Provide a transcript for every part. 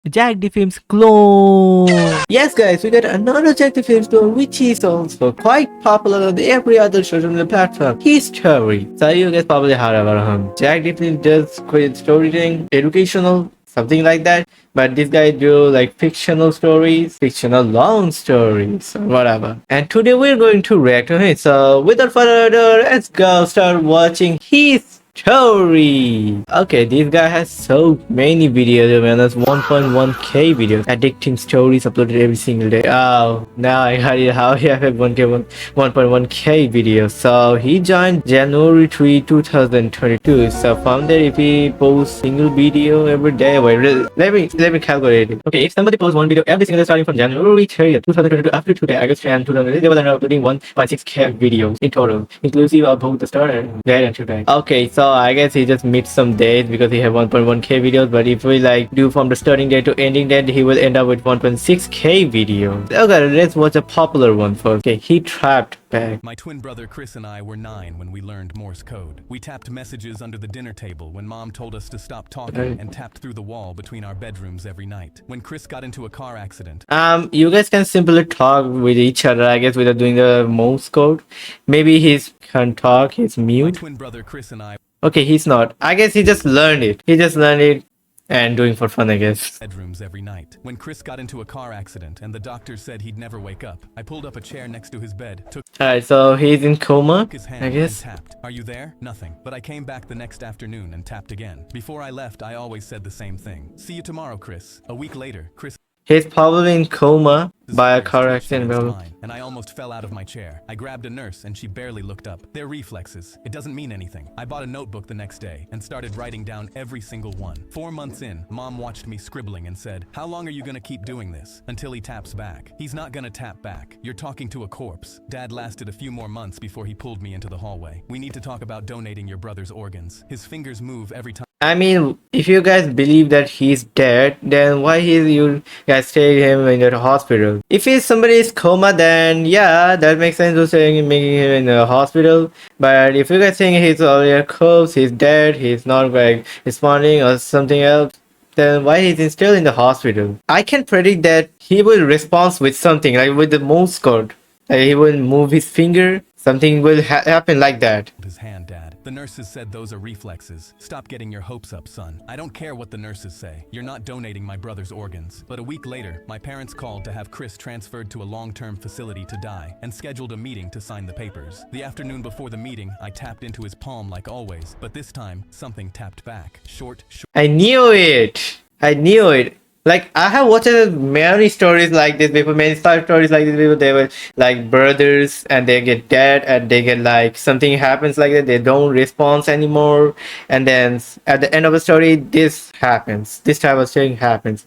Jack the Film's clone. Yes, guys, we got another Jack the Film clone, which is also quite popular on every other social media platform. His story. So you guys probably heard about him. Jack the Film does great storytelling, educational, something like that. But this guy do like fictional stories, fictional long stories, or whatever. And today we're going to react to it. So without further ado, let's go start watching his story. Okay, this guy has so many videos, man. That's 1.1k videos. Addicting stories uploaded every single day. Oh, now I got it. How he have 1.1k videos. So he joined January 3, 2022. So from there, if he posts single video every day, wait, let me calculate it. Okay, if somebody posts one video every single day starting from January 3, 2022 up to today, August 10, 2020, they will end up uploading 1.6k videos in total, inclusive of both the start and day and today. Okay, so I guess he just missed some days because he have 1.1k videos, but if we like do from the starting date to ending date, he will end up with 1.6k videos. Okay, let's watch a popular one first. Okay, he trapped back. My twin brother Chris and I were 9 when we learned Morse code. We tapped messages under the dinner table when Mom told us to stop talking and tapped through the wall between our bedrooms every night. When Chris got into a car accident, you guys can simply talk with each other, I guess, without doing the Morse code. Maybe he can talk, he's my mute. twin brother Chris and I Okay, he's not. I guess he just learned it. He just learned it and doing for fun, I guess. bedrooms every night. When Chris got into a car accident and the doctors said he'd never wake up, I pulled up a chair next to his bed, took Alright, so he's in coma, his I hand guess. and tapped. Are you there? Nothing. But I came back the next afternoon and tapped again. Before I left, I always said the same thing. See you tomorrow, Chris. A week later, Chris He's probably in coma by a fingers car touched accident, against bro. mine, and I almost fell out of my chair. I grabbed a nurse and she barely looked up. They're reflexes. It doesn't mean anything. I bought a notebook the next day and started writing down every single one. 4 months in, Mom watched me scribbling and said, "How long are you gonna keep doing this? Until he taps back." He's not gonna tap back. You're talking to a corpse. Dad lasted a few more months before he pulled me into the hallway. We need to talk about donating your brother's organs. His fingers move every time. I mean, if you guys believe that he's dead, then why you guys stay him in the hospital? If he's somebody's coma, then yeah, that makes sense to saying making him in the hospital. But if you guys think he's already a corpse, he's dead, he's not like responding or something else, then why is still in the hospital? I can predict that he will respond with something like with the Morse code. Like he will move his finger, something will happen like that. His hand, Dad. The nurses said those are reflexes. Stop getting your hopes up, son. I don't care what the nurses say. You're not donating my brother's organs. But a week later, my parents called to have Chris transferred to a long-term facility to die and scheduled a meeting to sign the papers. The afternoon before the meeting, I tapped into his palm like always, but this time, something tapped back. Short. I knew it. I knew it. Like I have watched many stories like this before, many stories like this before. They were like brothers and they get dead and they get like something happens like that. They don't respond anymore, and then at the end of the story, this happens. This type of thing happens.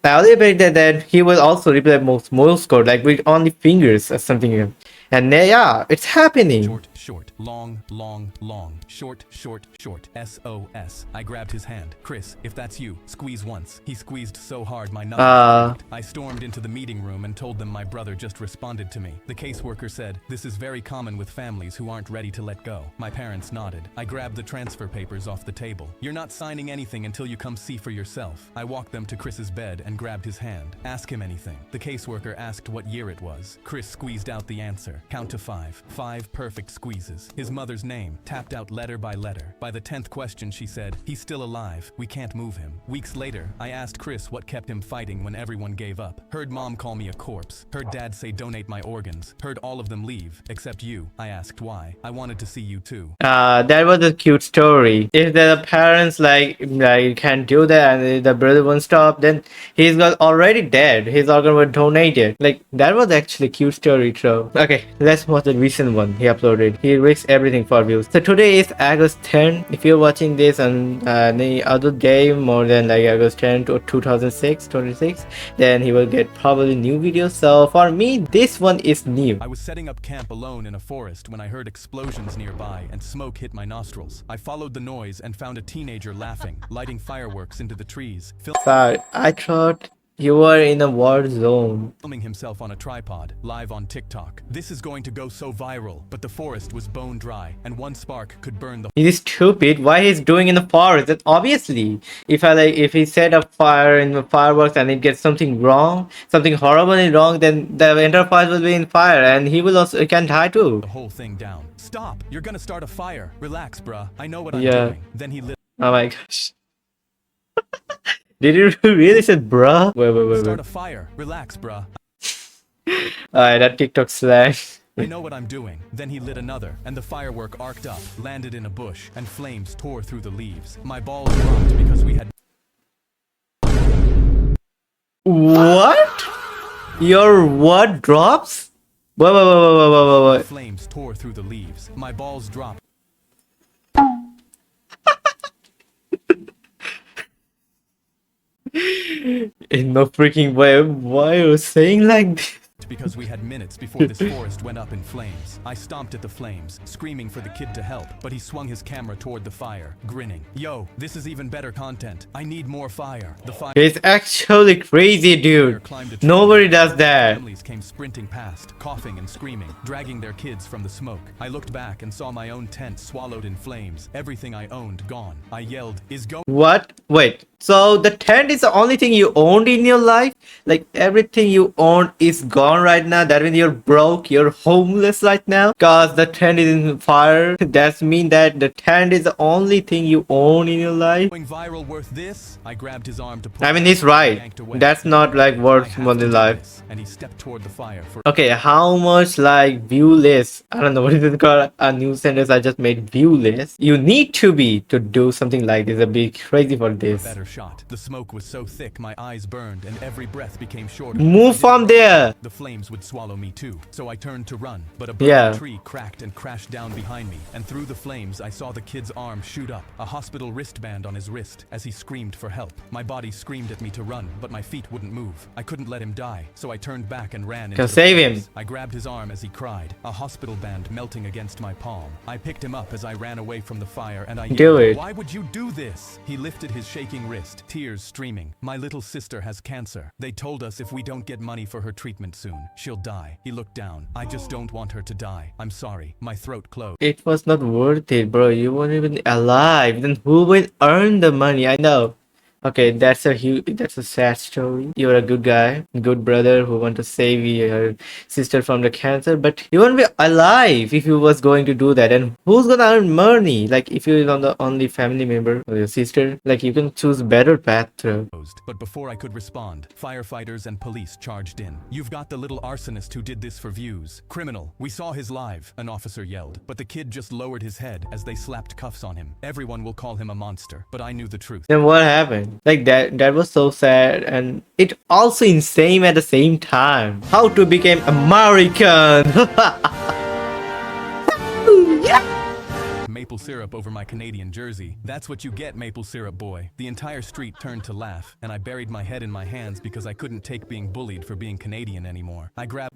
I only bet that he will also replay Morse code like with only fingers or something. And yeah, it's happening. Short, short, long, long, long, short, short, short, SOS. I grabbed his hand. Chris, if that's you, squeeze once. He squeezed so hard my knuckles. I stormed into the meeting room and told them my brother just responded to me. The caseworker said, "This is very common with families who aren't ready to let go." My parents nodded. I grabbed the transfer papers off the table. "You're not signing anything until you come see for yourself." I walked them to Chris's bed and grabbed his hand. "Ask him anything." The caseworker asked what year it was. Chris squeezed out the answer. Count to 5. 5 perfect squeezes. His mother's name, tapped out letter by letter. By the 10th question, she said, "He's still alive. We can't move him." Weeks later, I asked Chris what kept him fighting when everyone gave up. Heard Mom call me a corpse. Heard Dad say donate my organs. Heard all of them leave, except you. I asked why. I wanted to see you too. That was a cute story. If the parents like can't do that and the brother won't stop, then he's got already dead. His organ was donated. Like that was actually a cute story, too. Okay, let's watch the recent one he uploaded. He risks everything for views. So today is August 10. If you're watching this on any other day more than like August 10 to 26, then he will get probably new videos. So for me, this one is new. I was setting up camp alone in a forest when I heard explosions nearby and smoke hit my nostrils. I followed the noise and found a teenager laughing, lighting fireworks into the trees. So I thought You were in a war zone. filming himself on a tripod, live on TikTok. This is going to go so viral, but the forest was bone dry, and one spark could burn the He's stupid. Why he's doing in the forest? That obviously, if he set a fire in the fireworks and it gets something wrong, something horribly wrong, then the entire forest will be in fire, and he can die too. whole thing down. Stop! You're gonna start a fire. Relax, bruh. I know what I'm Yeah. doing. Then he lit Oh my gosh. Did you really said bruh? Wait. start a fire. Relax, bruh. Alright, that TikTok slang. I know what I'm doing. Then he lit another, and the firework arced up, landed in a bush, and flames tore through the leaves. My balls dropped because we had What? Your what drops? Wait. flames tore through the leaves. My balls dropped In no freaking way. Why are you saying like this? because we had minutes before this forest went up in flames. I stomped at the flames, screaming for the kid to help, but he swung his camera toward the fire, grinning. Yo, this is even better content. I need more fire. The fire It's actually crazy, dude. climbed a tree. Nobody does that. Families came sprinting past, coughing and screaming, dragging their kids from the smoke. I looked back and saw my own tent swallowed in flames. Everything I owned gone. I yelled, "Is going?" What? Wait. So the tent is the only thing you owned in your life? Like everything you owned is gone right now? That means you're broke, you're homeless right now? Cause the tent is in fire? That's mean that the tent is the only thing you own in your life? Going viral worth this? I grabbed his arm to pull. I mean, he's right. yanked away. That's not like I worth have more to than do life. this. And he stepped toward the fire for Okay, how much like viewless? I don't know what is it called. A new sentence I just made, viewless. You need to be to do something like this. A bit crazy for a this. better shot. The smoke was so thick my eyes burned and every breath became shorter. Move from there. The flames would swallow me too, so I turned to run, but a Yeah. burning tree cracked and crashed down behind me, and through the flames I saw the kid's arm shoot up, a hospital wristband on his wrist, as he screamed for help. My body screamed at me to run, but my feet wouldn't move. I couldn't let him die, so I turned back and ran into Can the save him. flames. I grabbed his arm as he cried, a hospital band melting against my palm. I picked him up as I ran away from the fire, and I Do yelled, it. "Why would you do this?" He lifted his shaking wrist, tears streaming. "My little sister has cancer. They told us if we don't get money for her treatment soon, she'll die." He looked down. "I just don't want her to die. I'm sorry." My throat closed. It was not worth it, bro. You weren't even alive. Then who will earn the money? I know. Okay, that's a sad story. You're a good guy, good brother who want to save your sister from the cancer, but you won't be alive if you was going to do that. And who's gonna earn money? Like if you're not the only family member or your sister, like you can choose better path through. But before I could respond, firefighters and police charged in. "You've got the little arsonist who did this for views. Criminal, we saw his live," an officer yelled. But the kid just lowered his head as they slapped cuffs on him. Everyone will call him a monster, but I knew the truth. Then what happened? Like that was so sad, and it also insane at the same time. How to become American? Maple syrup over my Canadian jersey. That's what you get, maple syrup boy. The entire street turned to laugh, and I buried my head in my hands because I couldn't take being bullied for being Canadian anymore. I grabbed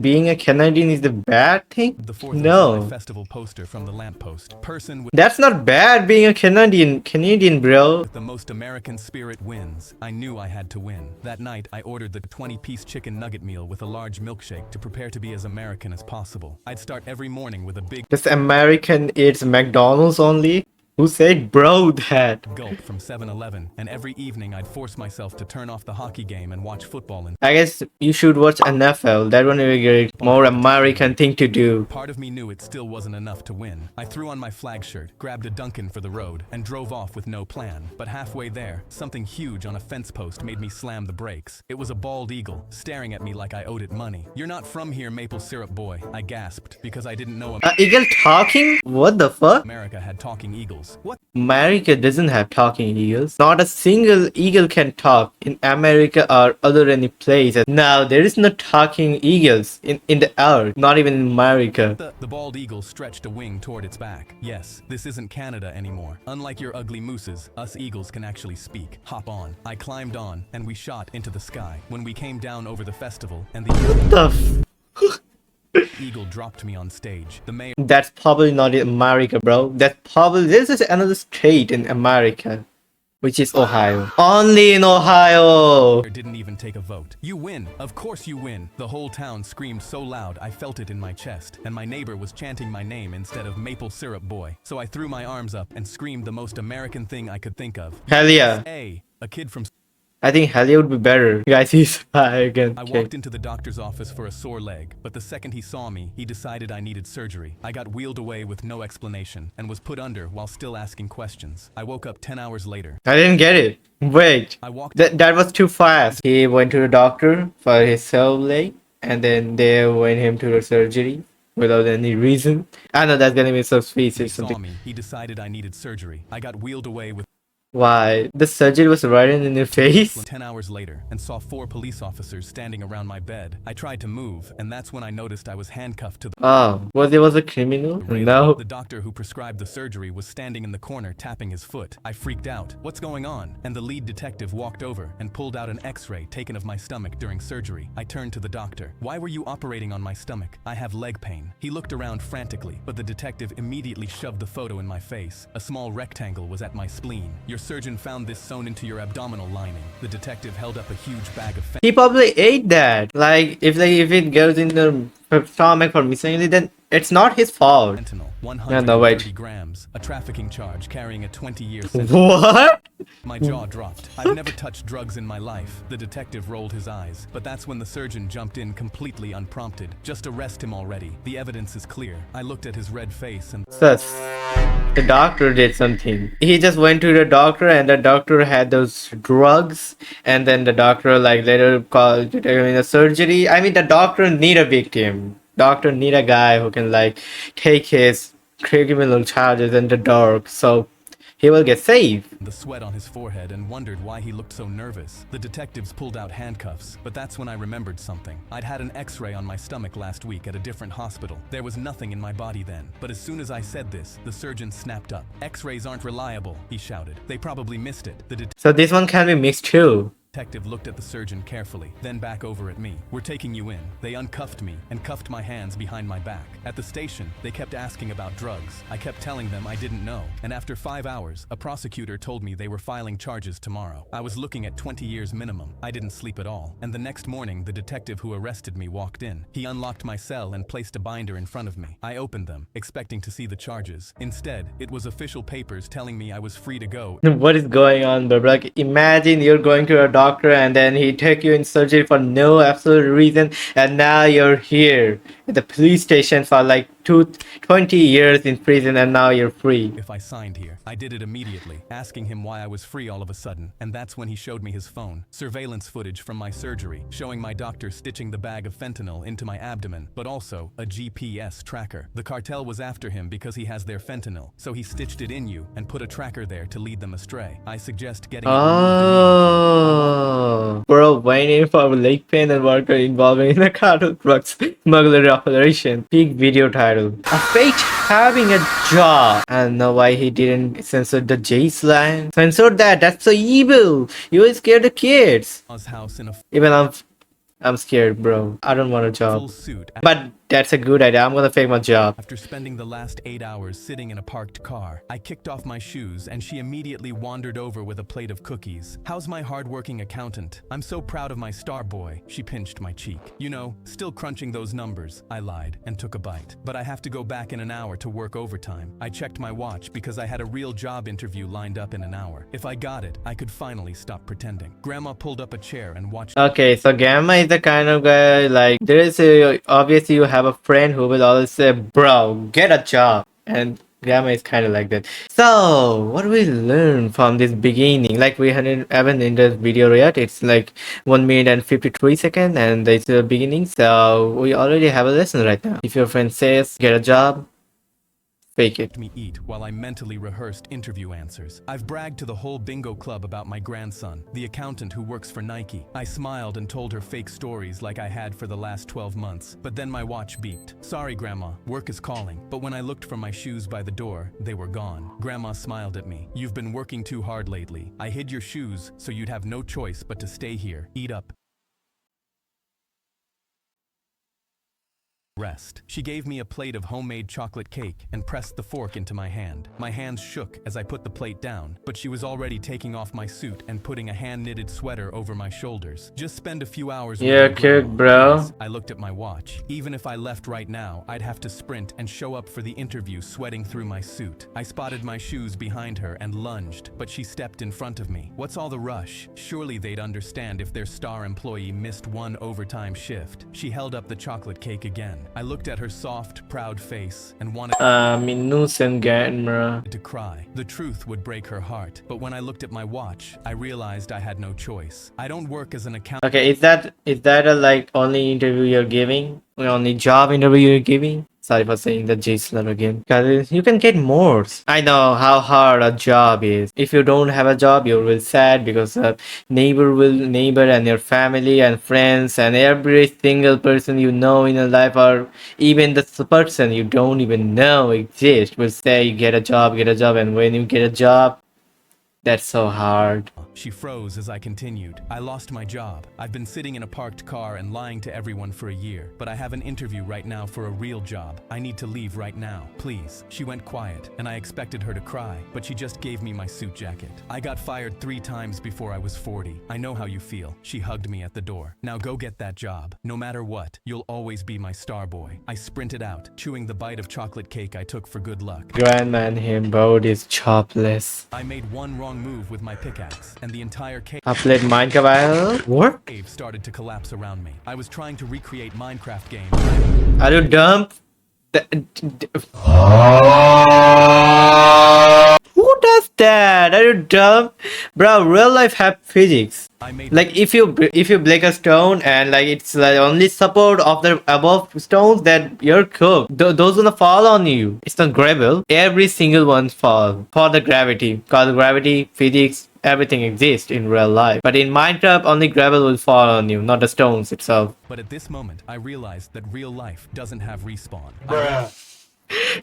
Being a Canadian is the bad thing? the 4th of July No. festival poster from the lamppost. Person with That's not bad being a Canadian, bro. the most American spirit wins. I knew I had to win. That night, I ordered the 20-piece chicken nugget meal with a large milkshake to prepare to be as American as possible. I'd start every morning with a big This American, it's McDonald's only? Who said bro that? gulp from 7-Eleven, and every evening I'd force myself to turn off the hockey game and watch football in. I guess you should watch NFL. That one will be a more American thing to do. Part of me knew it still wasn't enough to win. I threw on my flag shirt, grabbed a Dunkin' for the road, and drove off with no plan. But halfway there, something huge on a fence post made me slam the brakes. It was a bald eagle, staring at me like I owed it money. "You're not from here, maple syrup boy," I gasped, because I didn't know Eagle talking? What the fuck? America had talking eagles. What? America doesn't have talking eagles. Not a single eagle can talk in America or other any places. Now there is no talking eagles in the earth. Not even in America. The bald eagle stretched a wing toward its back. "Yes, this isn't Canada anymore. Unlike your ugly mooses, us eagles can actually speak. Hop on." I climbed on, and we shot into the sky. When we came down over the festival, and the The f- eagle dropped me on stage, the mayor That's probably not in America, bro. This is another state in America. which is Ohio. Only in Ohio. Didn't even take a vote. You win. Of course you win. The whole town screamed so loud I felt it in my chest, and my neighbor was chanting my name instead of maple syrup boy. So I threw my arms up and screamed the most American thing I could think of. Hell yeah. A kid from... I think hell yeah would be better. You guys, he's again. I walked into the doctor's office for a sore leg, but the second he saw me, he decided I needed surgery. I got wheeled away with no explanation and was put under while still asking questions. I woke up 10 hours later. I didn't get it. Wait. That was too fast. He went to the doctor for his sore leg, and then they went him to the surgery without any reason. I know that's gonna be so sweet or something. He decided I needed surgery. I got wheeled away with... Why? The surgery was right in your face? 10 hours later, and saw 4 police officers standing around my bed. I tried to move, and that's when I noticed I was handcuffed to the... Oh, was a criminal? No. The doctor who prescribed the surgery was standing in the corner tapping his foot. I freaked out. What's going on? And the lead detective walked over and pulled out an x-ray taken of my stomach during surgery. I turned to the doctor. Why were you operating on my stomach? I have leg pain. He looked around frantically, but the detective immediately shoved the photo in my face. A small rectangle was at my spleen. Your surgeon found this sewn into your abdominal lining. The detective held up a huge bag of fentanyl. He probably ate that. Like if it goes in the stomach for mistakenly, then it's not his fault. Fentanyl, 130 grams, a trafficking charge carrying a 20-year sentence. What? My jaw dropped. I've never touched drugs in my life. The detective rolled his eyes, but that's when the surgeon jumped in completely unprompted. Just arrest him already. The evidence is clear. I looked at his red face and... Sus. The doctor did something. He just went to the doctor and the doctor had those drugs, and then the doctor like later called to take him in the surgery. I mean, the doctor need a victim. Doctor need a guy who can like take his criminal charges in the dark, so he will get saved. The sweat on his forehead and wondered why he looked so nervous. The detectives pulled out handcuffs, but that's when I remembered something. I'd had an x-ray on my stomach last week at a different hospital. There was nothing in my body then, but as soon as I said this, the surgeon snapped up. X-rays aren't reliable, he shouted. They probably missed it. So this one can be mixed too. Detective looked at the surgeon carefully, then back over at me. We're taking you in. They uncuffed me and cuffed my hands behind my back. At the station, they kept asking about drugs. I kept telling them I didn't know. And after 5 hours, a prosecutor told me they were filing charges tomorrow. I was looking at 20 years minimum. I didn't sleep at all. And the next morning, the detective who arrested me walked in. He unlocked my cell and placed a binder in front of me. I opened them, expecting to see the charges. Instead, it was official papers telling me I was free to go. What is going on, bro? Like, imagine you're going to a doctor and then he take you in surgery for no absolute reason, and now you're here at the police station for like 20 years in prison, and now you're free. If I signed here, I did it immediately, asking him why I was free all of a sudden, and that's when he showed me his phone. Surveillance footage from my surgery, showing my doctor stitching the bag of fentanyl into my abdomen, but also a GPS tracker. The cartel was after him because he has their fentanyl, so he stitched it in you and put a tracker there to lead them astray. I suggest getting bro, waiting for leg pain and worker involving in a cartel drugs smuggler operation. Big video title. A fake having a job. I don't know why he didn't censor the J slang. Censor that. That's so evil. You will scare the kids. Even I'm scared, bro. I don't want a job. But that's a good idea. I'm gonna fake my job. After spending the last 8 hours sitting in a parked car, I kicked off my shoes and she immediately wandered over with a plate of cookies. How's my hardworking accountant? I'm so proud of my star boy. She pinched my cheek. You know, still crunching those numbers. I lied and took a bite. But I have to go back in an hour to work overtime. I checked my watch because I had a real job interview lined up in an hour. If I got it, I could finally stop pretending. Grandma pulled up a chair and watched. Okay, so Grandma is the kind of guy like there is a obviously you have a friend who will always say, bro, get a job. And Grandma is kind of like that. So what do we learn from this beginning? Like we haven't in the video yet. It's like 1 minute and 53 seconds, and it's the beginning. So we already have a lesson right now. If your friend says get a job, fake it. Me eat while I mentally rehearsed interview answers. I've bragged to the whole bingo club about my grandson, the accountant who works for Nike. I smiled and told her fake stories like I had for the last 12 months. But then my watch beeped. Sorry, Grandma, work is calling. But when I looked for my shoes by the door, they were gone. Grandma smiled at me. You've been working too hard lately. I hid your shoes so you'd have no choice but to stay here. Eat up. rest. She gave me a plate of homemade chocolate cake and pressed the fork into my hand. My hands shook as I put the plate down, but she was already taking off my suit and putting a hand-knitted sweater over my shoulders. Just spend a few hours with You're your cook, grandma, bro. please. I looked at my watch. Even if I left right now, I'd have to sprint and show up for the interview sweating through my suit. I spotted my shoes behind her and lunged, but she stepped in front of me. What's all the rush? Surely they'd understand if their star employee missed one overtime shift. She held up the chocolate cake again. I looked at her soft, proud face and wanted Minusen camera. to cry. The truth would break her heart. But when I looked at my watch, I realized I had no choice. I don't work as an accountant. Okay, is that a like only interview you're giving? Or only job interview you're giving? Sorry for saying the J slur again. Because you can get more. I know how hard a job is. If you don't have a job, you will sad because neighbor and your family and friends and every single person you know in your life, or even the person you don't even know exists, will say get a job, and when you get a job, that's so hard. She froze as I continued. I lost my job. I've been sitting in a parked car and lying to everyone for a year, but I have an interview right now for a real job. I need to leave right now, please. She went quiet, and I expected her to cry, but she just gave me my suit jacket. I got fired 3 times before I was 40. I know how you feel. She hugged me at the door. Now go get that job. No matter what, you'll always be my star boy. I sprinted out, chewing the bite of chocolate cake I took for good luck. Grandman him boat is chopless. I made one wrong move with my pickaxe, and the entire cave I played Minecraft. What? started to collapse around me. I was trying to recreate Minecraft game. Are you dumb? Who does that? Are you dumb? Bro, real life have physics. I made Like if you break a stone and like it's like only support of the above stones, that you're cooked. Those gonna fall on you. It's not gravel. Every single one fall for the gravity. Cause gravity, physics, everything exists in real life. But in Minecraft, only gravel will fall on you, not the stones itself. But at this moment, I realized that real life doesn't have respawn.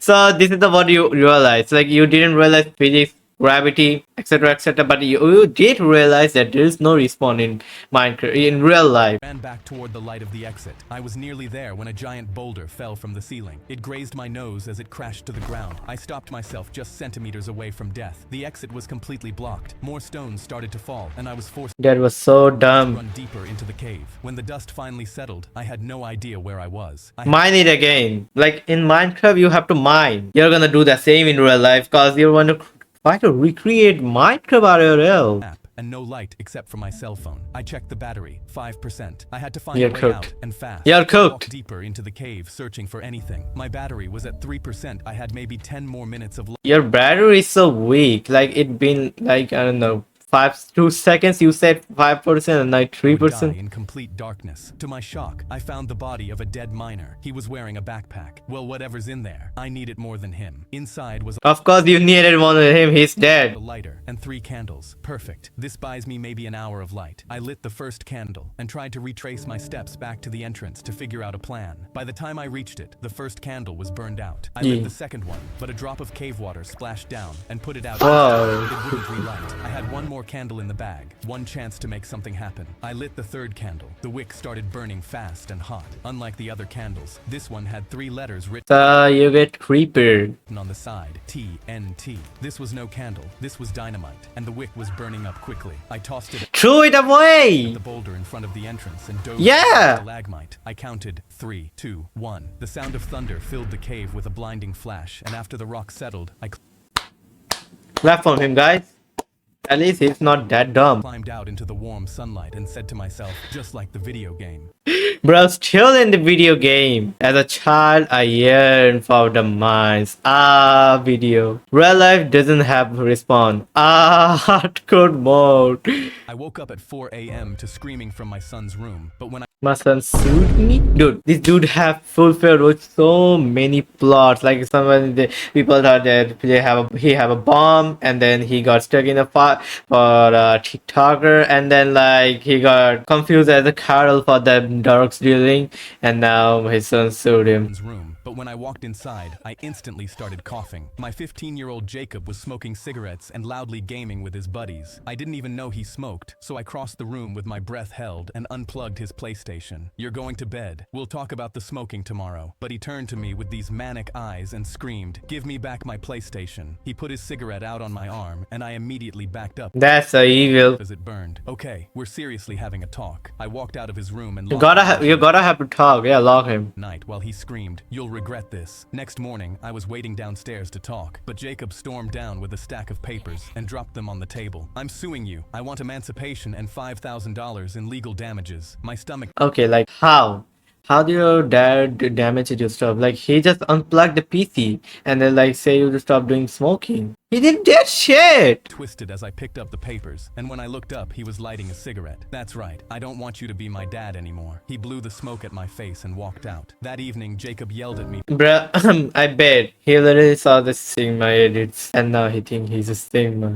So this is the what you realize. Like you didn't realize physics, gravity, etc., but you did realize that there is no respawn in Minecraft in real life. I ran back toward the light of the exit. I was nearly there when a giant boulder fell from the ceiling. It grazed my nose as it crashed to the ground. I stopped myself just centimeters away from death. The exit was completely blocked. More stones started to fall, and I was forced That was so to dumb. run deeper into the cave. When the dust finally settled, I had no idea where I was. I Mine it again. Like in Minecraft, you have to mine. You're gonna do the same in real life because you want to try to recreate Minecraft IRL. map and no light except for my cell phone. I checked the battery, 5%. I had to find You're a way cooked. out and fast. You're I cooked. walked deeper into the cave searching for anything. My battery was at 3%. I had maybe 10 more minutes of Your battery is so weak. Like it been like I don't know 2 seconds. You said 5% and like would die 3%. in complete darkness. To my shock, I found the body of a dead miner. He was wearing a backpack. Well, whatever's in there, I need it more than him. Inside was Of course, you needed one of him. He's a dead. lighter and 3 candles. Perfect. This buys me maybe an hour of light. I lit the first candle and tried to retrace my steps back to the entrance to figure out a plan. By the time I reached it, the first candle was burned out. I lit Yeah. the second one, but a drop of cave water splashed down and put it out. Whoa. It wouldn't relight. I had one more candle in the bag. One chance to make something happen. I lit the third candle. The wick started burning fast and hot. Unlike the other candles, this one had 3 letters written So you get creeper. on the side, TNT. This was no candle, this was dynamite, and the wick was burning up quickly. I tossed it at Throw it away. the boulder in front of the entrance and dove Yeah. into the stalagmite. I counted 3, 2, 1. The sound of thunder filled the cave with a blinding flash, and after the rock settled, I Clap for him, guys. At least he's not that dumb. climbed out into the warm sunlight and said to myself, just like the video game, Bro, still in the video game. As a child, I yearned for the mines. Video. Real life doesn't have respawn. Hardcore mode. I woke up at 4 a.m. to screaming from my son's room, but when I My son sued me? Dude, this dude have fulfilled with so many plots. Like people thought that he have a bomb, and then he got stuck in a fire for a TikToker, and then like he got confused as a Carol for the drugs dealing, and now his son sued him. room, but when I walked inside, I instantly started coughing. My 15-year-old Jacob was smoking cigarettes and loudly gaming with his buddies. I didn't even know he smoked, so I crossed the room with my breath held and unplugged his PlayStation. "You're going to bed. We'll talk about the smoking tomorrow." But he turned to me with these manic eyes and screamed, "Give me back my PlayStation." He put his cigarette out on my arm, and I immediately backed up That's so evil. as it burned. "Okay, we're seriously having a talk." I walked out of his room and You locked you gotta have to talk. Yeah, lock him. night while he screamed, "You'll regret this." Next morning, I was waiting downstairs to talk, but Jacob stormed down with a stack of papers and dropped them on the table. "I'm suing you. I want emancipation and $5,000 in legal damages." My stomach Okay, like how? How did your dad damage your stuff? Like he just unplugged the PC and then like say you to stop doing smoking. He did that shit. twisted as I picked up the papers, and when I looked up, he was lighting a cigarette. "That's right. I don't want you to be my dad anymore." He blew the smoke at my face and walked out. That evening, Jacob yelled at me Bruh, I bet he literally saw the Sigma edits and now he think he's a Sigma.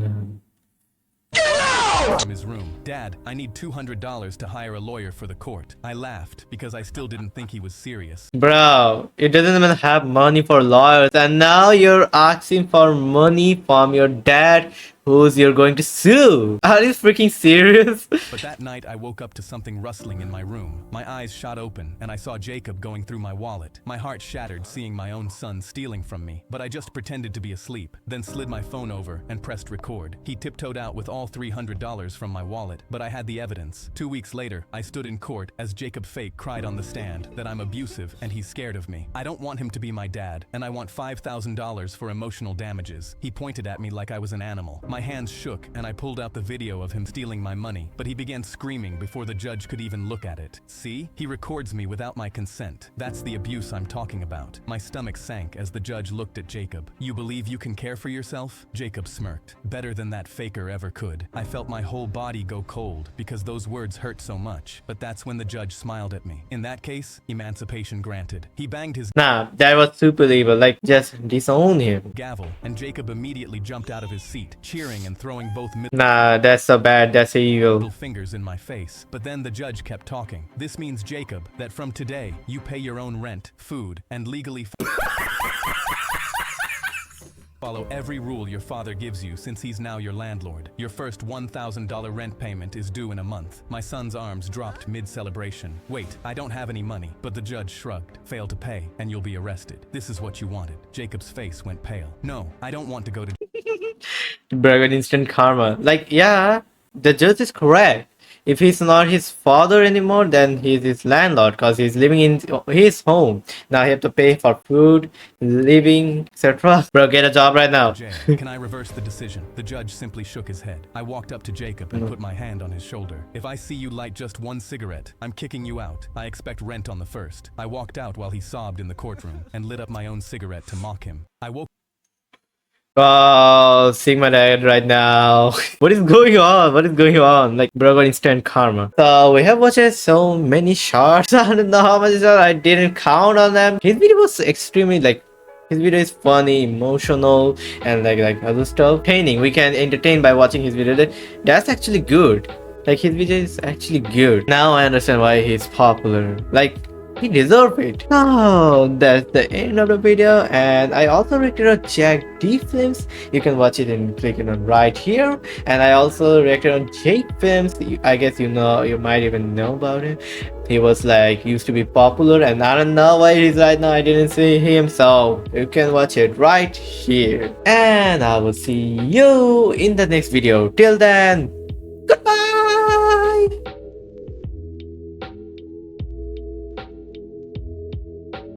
from his room. "Dad, I need $200 to hire a lawyer for the court." I laughed because I still didn't think he was serious. Bro, it doesn't even have money for lawyers and now you're asking for money from your dad who's you're going to sue. Are you freaking serious? But that night, I woke up to something rustling in my room. My eyes shot open, and I saw Jacob going through my wallet. My heart shattered seeing my own son stealing from me, but I just pretended to be asleep, then slid my phone over and pressed record. He tiptoed out with all $300 from my wallet, but I had the evidence. 2 weeks later, I stood in court as Jacob Fake cried on the stand that I'm abusive and he's scared of me. I don't want him to be my dad, and I want $5,000 for emotional damages. He pointed at me like I was an animal. My hands shook, and I pulled out the video of him stealing my money, but he began screaming before the judge could even look at it. "See? He records me without my consent. That's the abuse I'm talking about." My stomach sank as the judge looked at Jacob. "You believe you can care for yourself?" Jacob smirked. "Better than that faker ever could." I felt my whole body go cold because those words hurt so much, but that's when the judge smiled at me. "In that case, emancipation granted." He banged his Nah, that was super evil. Like just disown him. gavel, and Jacob immediately jumped out of his seat, cheering and throwing both Nah, that's so bad. That's evil. middle fingers in my face. But then the judge kept talking. "This means, Jacob, that from today, you pay your own rent, food, and legally follow every rule your father gives you since he's now your landlord. Your first $1,000 rent payment is due in a month." My son's arms dropped mid-celebration. "Wait, I don't have any money." But the judge shrugged. "Fail to pay, and you'll be arrested. This is what you wanted." Jacob's face went pale. "No, I don't want to go to Burger instant karma. Like, yeah, the judge is correct. If he's not his father anymore, then he's his landlord because he's living in his home. Now he have to pay for food, living, etc. Bro, get a job right now. jail. Can I reverse the decision?" The judge simply shook his head. I walked up to Jacob and put my hand on his shoulder. "If I see you light just one cigarette, I'm kicking you out. I expect rent on the first." I walked out while he sobbed in the courtroom and lit up my own cigarette to mock him. I woke Oh, seeing my dad right now. What is going on? What is going on? Like, bro, got instant karma. So we have watched so many shots. I don't know how much is that. I didn't count on them. His video was extremely like. His video is funny, emotional, and like other stuff. Entertaining. We can entertain by watching his video. That's actually good. Like his video is actually good. Now I understand why he's popular. Like. He deserves it. Oh, that's the end of the video, and I also reacted on Jack D films. You can watch it and click it on right here. And I also reacted on Jake films. I guess you might even know about him. He was like used to be popular, and I don't know why he's right now. I didn't see him, so you can watch it right here. And I will see you in the next video. Till then, goodbye.